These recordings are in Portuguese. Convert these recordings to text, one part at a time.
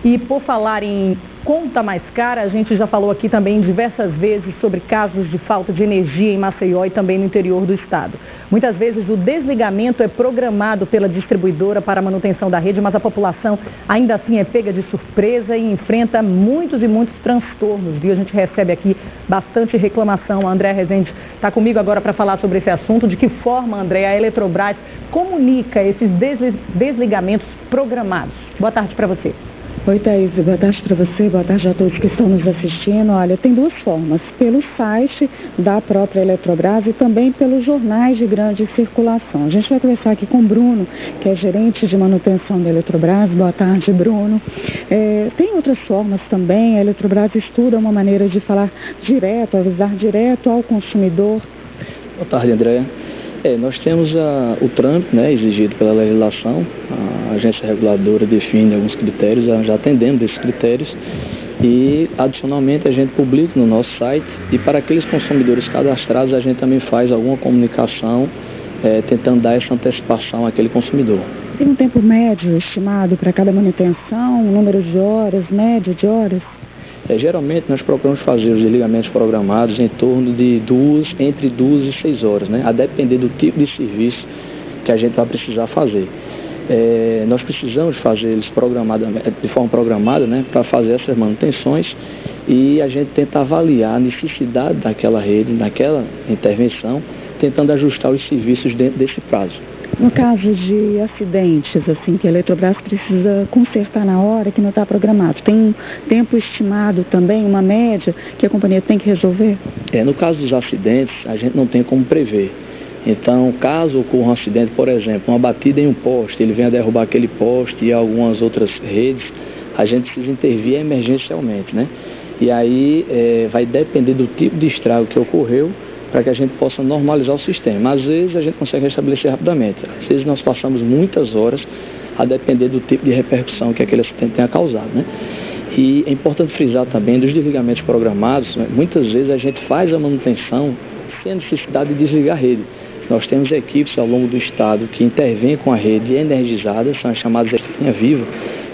E por falar em conta mais cara, a gente já falou aqui também diversas vezes sobre casos de falta de energia em Maceió e também no interior do estado. Muitas vezes o desligamento é programado pela distribuidora para a manutenção da rede, mas a população ainda assim é pega de surpresa e enfrenta muitos e muitos transtornos. A gente recebe aqui bastante reclamação. A Andréa Rezende está comigo agora para falar sobre esse assunto. De que forma, Andréa, a Eletrobras comunica esses desligamentos programados? Boa tarde para você. Oi, Thaís, boa tarde para você, boa tarde a todos que estão nos assistindo. Olha, tem duas formas, pelo site da própria Eletrobras e também pelos jornais de grande circulação. A gente vai conversar aqui com o Bruno, que é gerente de manutenção da Eletrobras. Boa tarde, Bruno. Tem outras formas também, a Eletrobras estuda uma maneira de falar direto, avisar direto ao consumidor. Boa tarde, Andréa. Nós temos o trâmite, né, exigido pela legislação. A agência reguladora define alguns critérios, já atendemos esses critérios e, adicionalmente, a gente publica no nosso site e para aqueles consumidores cadastrados a gente também faz alguma comunicação tentando dar essa antecipação àquele consumidor. Tem um tempo médio estimado para cada manutenção, um número de horas, média de horas? Geralmente nós procuramos fazer os desligamentos programados em torno de entre 2 e 6 horas, né? A depender do tipo de serviço que a gente vai precisar fazer. Nós precisamos fazer eles de forma programada, né, para fazer essas manutenções e a gente tenta avaliar a necessidade daquela rede, daquela intervenção, tentando ajustar os serviços dentro desse prazo. No caso de acidentes, assim, que a Eletrobras precisa consertar na hora que não está programado, tem um tempo estimado também, uma média que a companhia tem que resolver? No caso dos acidentes, a gente não tem como prever. Então, caso ocorra um acidente, por exemplo, uma batida em um poste, ele venha derrubar aquele poste e algumas outras redes, a gente precisa intervir emergencialmente, né? E aí vai depender do tipo de estrago que ocorreu, para que a gente possa normalizar o sistema. Às vezes a gente consegue restabelecer rapidamente, às vezes nós passamos muitas horas a depender do tipo de repercussão que aquele acidente tenha causado, né? E é importante frisar também dos desligamentos programados, né? Muitas vezes a gente faz a manutenção sem a necessidade de desligar a rede. Nós temos equipes ao longo do estado que intervêm com a rede energizada, são as chamadas linha viva,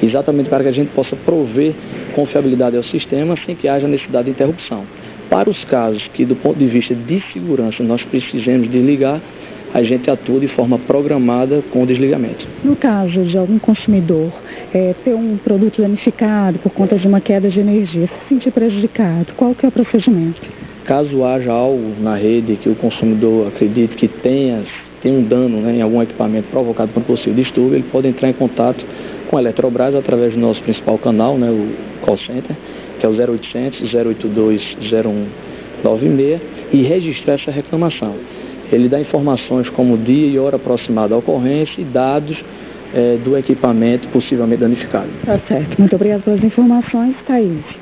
exatamente para que a gente possa prover confiabilidade ao sistema sem que haja necessidade de interrupção. Para os casos que, do ponto de vista de segurança, nós precisamos desligar, a gente atua de forma programada com o desligamento. No caso de algum consumidor ter um produto danificado por conta de uma queda de energia, se sentir prejudicado, qual que é o procedimento? Caso haja algo na rede que o consumidor acredite que tem um dano, né, em algum equipamento provocado por um possível distúrbio, ele pode entrar em contato com a Eletrobras através do nosso principal canal, né, o call center, que é o 0800 082 0196, e registrar essa reclamação. Ele dá informações como dia e hora aproximada da ocorrência e dados do equipamento possivelmente danificado. Tá certo. Muito obrigada pelas informações, Thaís.